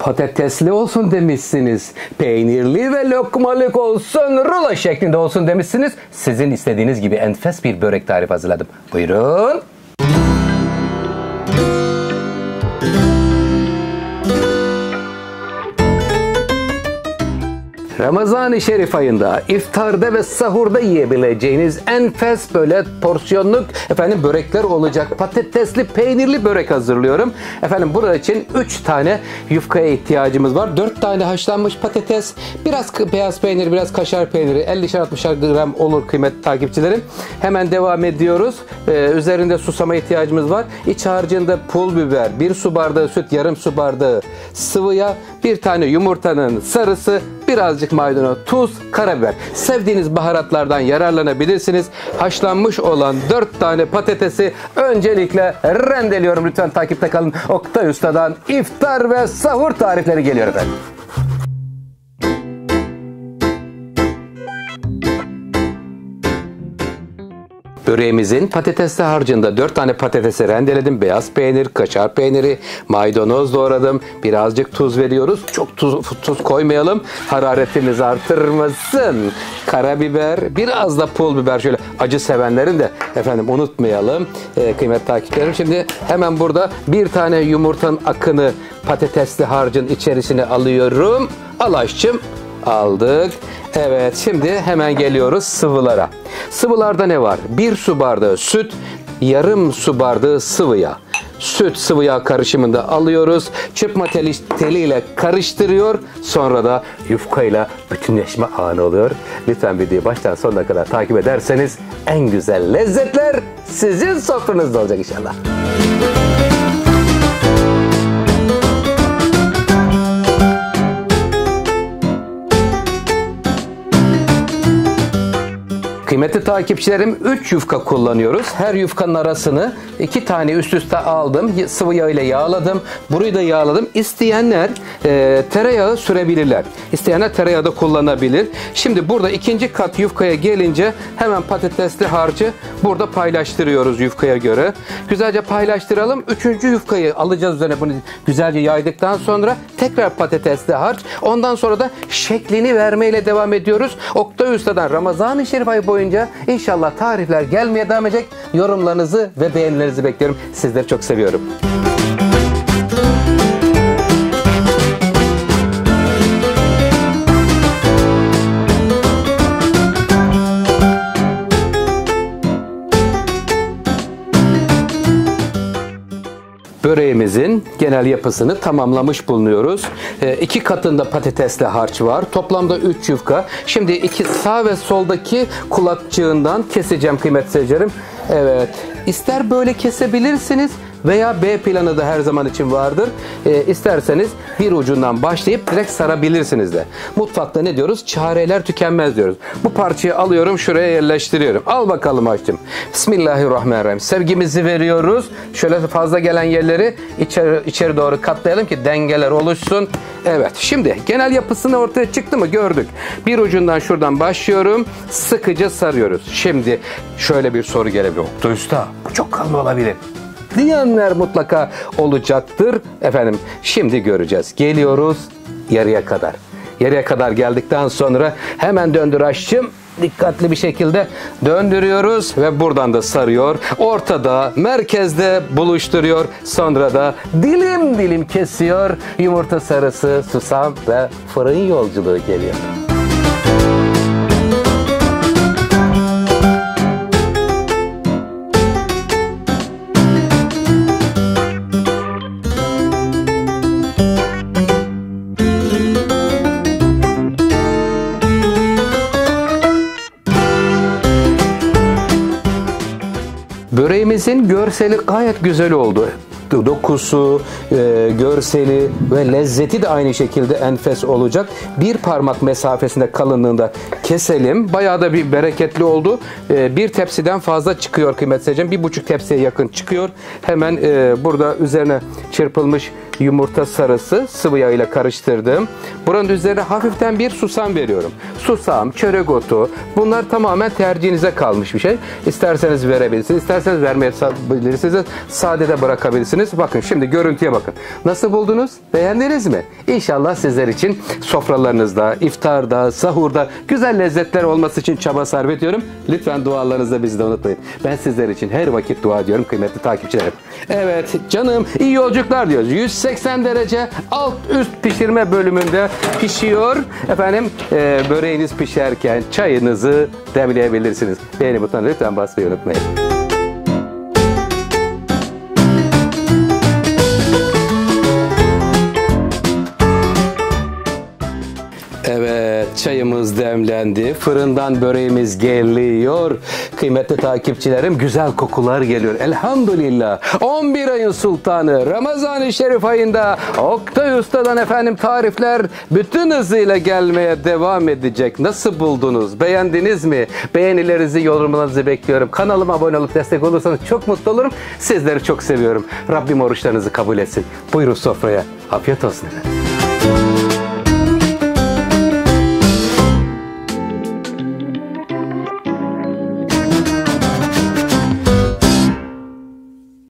patatesli olsun demişsiniz. Peynirli ve lokmalık olsun, rulo şeklinde olsun demişsiniz. Sizin istediğiniz gibi enfes bir börek tarifi hazırladım. Buyurun. Ramazan-ı Şerif ayında iftarda ve sahurda yiyebileceğiniz enfes böyle porsiyonluk börekler olacak. Patatesli peynirli börek hazırlıyorum. Burada için 3 tane yufkaya ihtiyacımız var. 4 tane haşlanmış patates, biraz beyaz peynir, biraz kaşar peyniri, 50-60 gram olur kıymetli takipçilerim. Hemen devam ediyoruz. Üzerinde susama ihtiyacımız var. İç harcında pul biber, 1 su bardağı süt, yarım su bardağı sıvı yağ, 1 tane yumurtanın sarısı, birazcık maydanoz, tuz, karabiber. Sevdiğiniz baharatlardan yararlanabilirsiniz. Haşlanmış olan 4 tane patatesi öncelikle rendeliyorum. Lütfen takipte kalın. Oktay Usta'dan iftar ve sahur tarifleri geliyor efendim. Böreğimizin patatesli harcında 4 tane patatesi rendeledim. Beyaz peynir, kaşar peyniri, maydanoz doğradım. Birazcık tuz veriyoruz. Çok tuz koymayalım. Hararetimiz artırmasın. Karabiber, biraz da pul biber. Şöyle acı sevenlerin de unutmayalım. Kıymetli takipçilerim. Şimdi hemen burada 1 tane yumurtanın akını patatesli harcın içerisine alıyorum. Al aşçım. Aldık. Evet, şimdi hemen geliyoruz sıvılara. Sıvılarda ne var? 1 su bardağı süt, yarım su bardağı sıvı yağ. Süt sıvı yağ karışımında alıyoruz. Çırpma teliyle karıştırıyor. Sonra da yufkayla bütünleşme anı oluyor. Lütfen videoyu baştan sonuna kadar takip ederseniz en güzel lezzetler sizin sofranızda olacak inşallah. Kıymetli takipçilerim, 3 yufka kullanıyoruz. Her yufkanın arasını 2 tane üst üste aldım. Sıvı yağ ile yağladım. Burayı da yağladım. İsteyenler tereyağı sürebilirler. İsteyenler tereyağı da kullanabilir. Şimdi burada ikinci kat yufkaya gelince hemen patatesli harcı burada paylaştırıyoruz yufkaya göre. Güzelce paylaştıralım. 3. yufkayı alacağız üzerine, bunu güzelce yaydıktan sonra tekrar patatesli harç. Ondan sonra da şeklini vermeyle devam ediyoruz. Oktay Usta'dan Ramazan-ı Şerif ayı boyunca inşallah tarifler gelmeye devam edecek. Yorumlarınızı ve beğenilerinizi bekliyorum. Sizleri çok seviyorum. Böreğimizin genel yapısını tamamlamış bulunuyoruz. 2 katında patatesli harç var. Toplamda 3 yufka. Şimdi sağ ve soldaki kulakçığından keseceğim kıymetli seyircilerim. Evet. İster böyle kesebilirsiniz veya B planı da her zaman için vardır. İsterseniz bir ucundan başlayıp direkt sarabilirsiniz de. Mutfakta ne diyoruz? Çareler tükenmez diyoruz. Bu parçayı alıyorum, şuraya yerleştiriyorum. Al bakalım açtım. Bismillahirrahmanirrahim. Sevgimizi veriyoruz. Şöyle fazla gelen yerleri içeri doğru katlayalım ki dengeler oluşsun. Evet. Şimdi genel yapısını ortaya çıktı mı gördük. Bir ucundan şuradan başlıyorum. Sıkıca sarıyoruz. Şimdi şöyle bir soru gelebilir. Oktay Usta, bu çok kalın olabilir diyenler mutlaka olacaktır. Şimdi göreceğiz. Geliyoruz yarıya kadar. Yarıya kadar geldikten sonra hemen döndür aşçım. Dikkatli bir şekilde döndürüyoruz ve buradan da sarıyor. Ortada, merkezde buluşturuyor. Sonra da dilim dilim kesiyor. Yumurta sarısı, susam ve fırın yolculuğu geliyor. Böreğimizin görseli gayet güzel oldu. Dokusu, görseli ve lezzeti de aynı şekilde enfes olacak. 1 parmak mesafesinde kalınlığında keselim. Bayağı da bir bereketli oldu. 1 tepsiden fazla çıkıyor kıymetli seyircilerim. 1,5 tepsiye yakın çıkıyor. Hemen burada üzerine çırpılmış yumurta sarısı sıvı yağ ile karıştırdım. Buranın üzerine hafiften bir susam veriyorum. Susam, çörek otu, bunlar tamamen tercihinize kalmış bir şey. İsterseniz verebilirsiniz, isterseniz vermeyebilirsiniz, sade de bırakabilirsiniz. Bakın şimdi görüntüye bakın. Nasıl buldunuz? Beğendiniz mi? İnşallah sizler için sofralarınızda, iftarda, sahurda güzel lezzetler olması için çaba sarf ediyorum. Lütfen dualarınızı da bizi de unutmayın. Ben sizler için her vakit dua ediyorum kıymetli takipçilerim. Evet canım, iyi yolculuklar diyoruz. 180 derece alt üst pişirme bölümünde pişiyor. Efendim böreğiniz pişerken çayınızı demleyebilirsiniz. Beğeni butonuna lütfen basmayı unutmayın. Evet, çayımız demlendi. Fırından böreğimiz geliyor. Kıymetli takipçilerim, güzel kokular geliyor. Elhamdülillah. 11 ayın sultanı Ramazan-ı Şerif ayında Oktay Usta'dan efendim tarifler bütün hızıyla gelmeye devam edecek. Nasıl buldunuz? Beğendiniz mi? Beğenilerinizi, yorumlarınızı bekliyorum. Kanalıma abone olup destek olursanız çok mutlu olurum. Sizleri çok seviyorum. Rabbim oruçlarınızı kabul etsin. Buyurun sofraya. Afiyet olsun efendim.